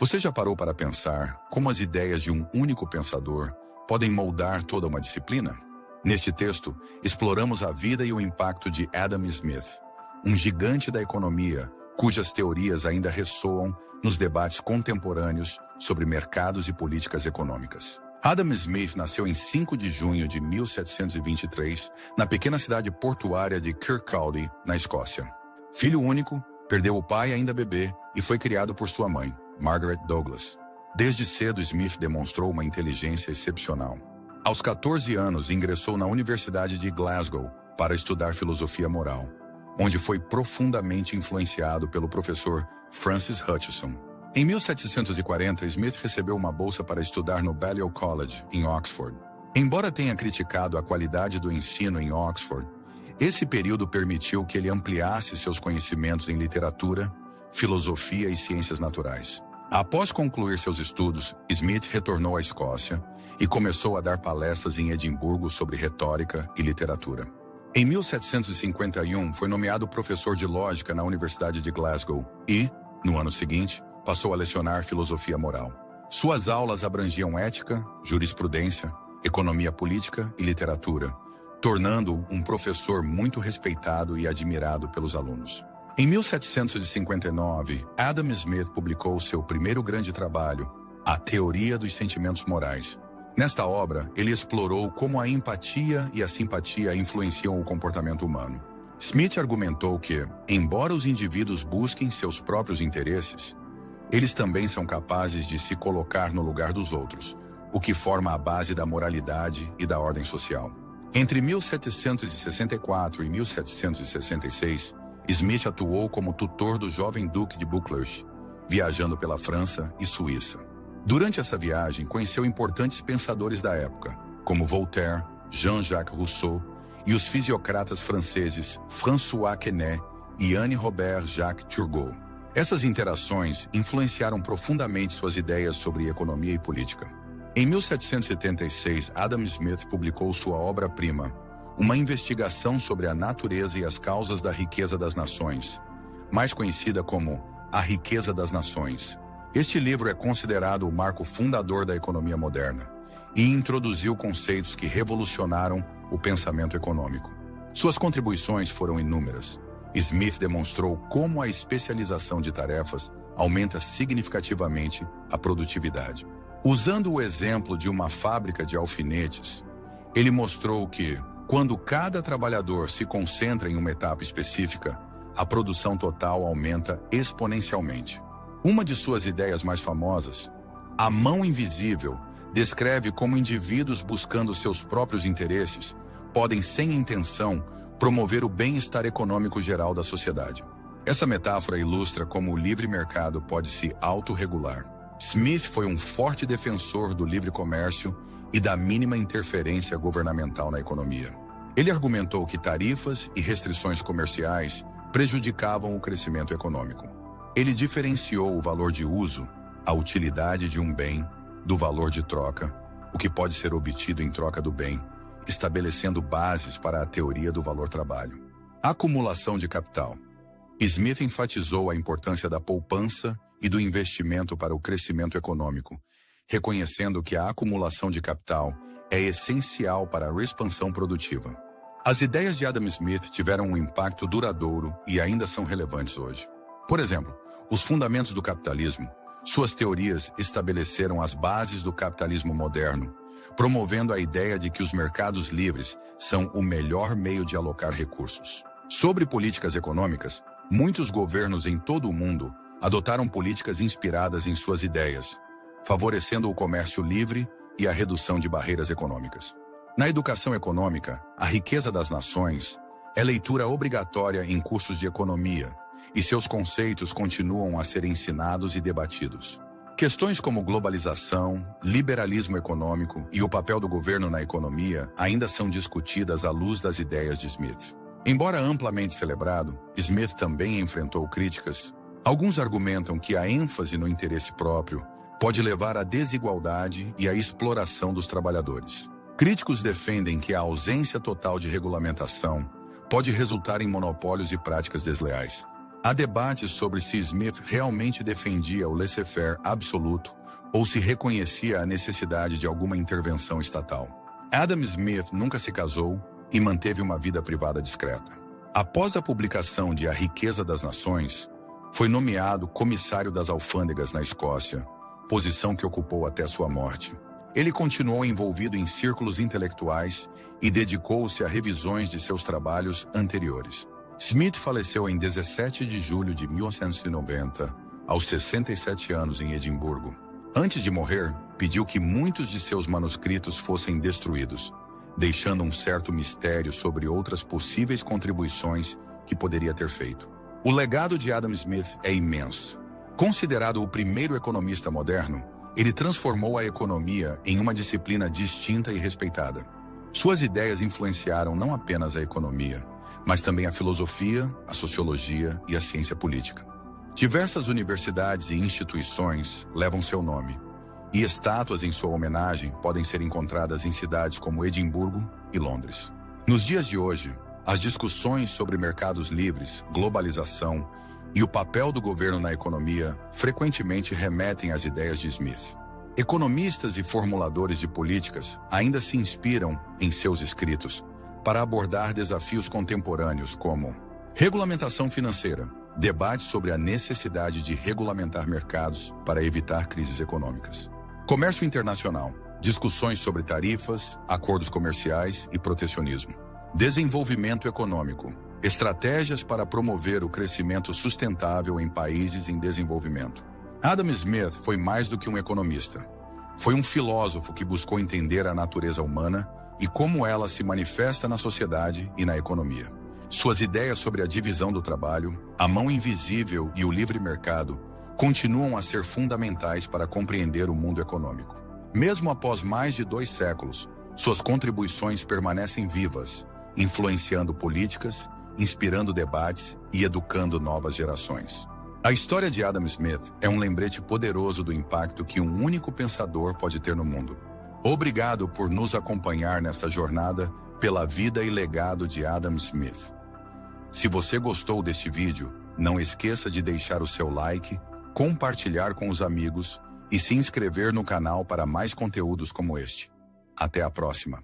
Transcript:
Você já parou para pensar como as ideias de um único pensador podem moldar toda uma disciplina? Neste texto, exploramos a vida e o impacto de Adam Smith, um gigante da economia cujas teorias ainda ressoam nos debates contemporâneos sobre mercados e políticas econômicas. Adam Smith nasceu em 5 de junho de 1723, na pequena cidade portuária de Kirkcaldy, na Escócia. Filho único, perdeu o pai ainda bebê e foi criado por sua mãe, Margaret Douglas. Desde cedo, Smith demonstrou uma inteligência excepcional. Aos 14 anos, ingressou na Universidade de Glasgow para estudar filosofia moral, onde foi profundamente influenciado pelo professor Francis Hutcheson. Em 1740, Smith recebeu uma bolsa para estudar no Balliol College, em Oxford. Embora tenha criticado a qualidade do ensino em Oxford, esse período permitiu que ele ampliasse seus conhecimentos em literatura, filosofia e ciências naturais. Após concluir seus estudos, Smith retornou à Escócia e começou a dar palestras em Edimburgo sobre retórica e literatura. Em 1751, foi nomeado professor de lógica na Universidade de Glasgow e, no ano seguinte, passou a lecionar filosofia moral. Suas aulas abrangiam ética, jurisprudência, economia política e literatura, tornando-o um professor muito respeitado e admirado pelos alunos. Em 1759, Adam Smith publicou seu primeiro grande trabalho, A Teoria dos Sentimentos Morais. Nesta obra, ele explorou como a empatia e a simpatia influenciam o comportamento humano. Smith argumentou que, embora os indivíduos busquem seus próprios interesses, eles também são capazes de se colocar no lugar dos outros, o que forma a base da moralidade e da ordem social. Entre 1764 e 1766, Smith atuou como tutor do jovem Duque de Buccleuch, viajando pela França e Suíça. Durante essa viagem, conheceu importantes pensadores da época, como Voltaire, Jean-Jacques Rousseau e os fisiocratas franceses François Quesnay e Anne-Robert Jacques Turgot. Essas interações influenciaram profundamente suas ideias sobre economia e política. Em 1776, Adam Smith publicou sua obra-prima, Uma Investigação sobre a Natureza e as Causas da Riqueza das Nações, mais conhecida como A Riqueza das Nações. Este livro é considerado o marco fundador da economia moderna e introduziu conceitos que revolucionaram o pensamento econômico. Suas contribuições foram inúmeras. Smith demonstrou como a especialização de tarefas aumenta significativamente a produtividade. Usando o exemplo de uma fábrica de alfinetes, ele mostrou que, quando cada trabalhador se concentra em uma etapa específica, a produção total aumenta exponencialmente. Uma de suas ideias mais famosas, a mão invisível, descreve como indivíduos buscando seus próprios interesses podem, sem intenção, promover o bem-estar econômico geral da sociedade. Essa metáfora ilustra como o livre mercado pode se autorregular. Smith foi um forte defensor do livre comércio e da mínima interferência governamental na economia. Ele argumentou que tarifas e restrições comerciais prejudicavam o crescimento econômico. Ele diferenciou o valor de uso, a utilidade de um bem, do valor de troca, o que pode ser obtido em troca do bem, estabelecendo bases para a teoria do valor-trabalho. Acumulação de capital. Smith enfatizou a importância da poupança e do investimento para o crescimento econômico, reconhecendo que a acumulação de capital é essencial para a expansão produtiva. As ideias de Adam Smith tiveram um impacto duradouro e ainda são relevantes hoje. Por exemplo, os fundamentos do capitalismo, suas teorias estabeleceram as bases do capitalismo moderno, promovendo a ideia de que os mercados livres são o melhor meio de alocar recursos. Sobre políticas econômicas, muitos governos em todo o mundo adotaram políticas inspiradas em suas ideias, favorecendo o comércio livre e a redução de barreiras econômicas. Na educação econômica, a riqueza das nações é leitura obrigatória em cursos de economia, e seus conceitos continuam a ser ensinados e debatidos. Questões como globalização, liberalismo econômico e o papel do governo na economia ainda são discutidas à luz das ideias de Smith. Embora amplamente celebrado, Smith também enfrentou críticas. Alguns argumentam que a ênfase no interesse próprio pode levar à desigualdade e à exploração dos trabalhadores. Críticos defendem que a ausência total de regulamentação pode resultar em monopólios e práticas desleais. Há debates sobre se Smith realmente defendia o laissez-faire absoluto ou se reconhecia a necessidade de alguma intervenção estatal. Adam Smith nunca se casou e manteve uma vida privada discreta. Após a publicação de A Riqueza das Nações, foi nomeado comissário das alfândegas na Escócia, posição que ocupou até sua morte. Ele continuou envolvido em círculos intelectuais e dedicou-se a revisões de seus trabalhos anteriores. Smith faleceu em 17 de julho de 1990, aos 67 anos, em Edimburgo. Antes de morrer, pediu que muitos de seus manuscritos fossem destruídos, deixando um certo mistério sobre outras possíveis contribuições que poderia ter feito. O legado de Adam Smith é imenso. Considerado o primeiro economista moderno, ele transformou a economia em uma disciplina distinta e respeitada. Suas ideias influenciaram não apenas a economia, mas também a filosofia, a sociologia e a ciência política. Diversas universidades e instituições levam seu nome, e estátuas em sua homenagem podem ser encontradas em cidades como Edimburgo e Londres. Nos dias de hoje, as discussões sobre mercados livres, globalização e o papel do governo na economia frequentemente remetem às ideias de Smith. Economistas e formuladores de políticas ainda se inspiram em seus escritos para abordar desafios contemporâneos como regulamentação financeira, debate sobre a necessidade de regulamentar mercados para evitar crises econômicas. Comércio internacional, discussões sobre tarifas, acordos comerciais e protecionismo. Desenvolvimento econômico, estratégias para promover o crescimento sustentável em países em desenvolvimento. Adam Smith foi mais do que um economista. Foi um filósofo que buscou entender a natureza humana e como ela se manifesta na sociedade e na economia. Suas ideias sobre a divisão do trabalho, a mão invisível e o livre mercado continuam a ser fundamentais para compreender o mundo econômico. Mesmo após mais de 2 séculos, suas contribuições permanecem vivas, influenciando políticas, inspirando debates e educando novas gerações. A história de Adam Smith é um lembrete poderoso do impacto que um único pensador pode ter no mundo. Obrigado por nos acompanhar nesta jornada pela vida e legado de Adam Smith. Se você gostou deste vídeo, não esqueça de deixar o seu like, compartilhar com os amigos e se inscrever no canal para mais conteúdos como este. Até a próxima!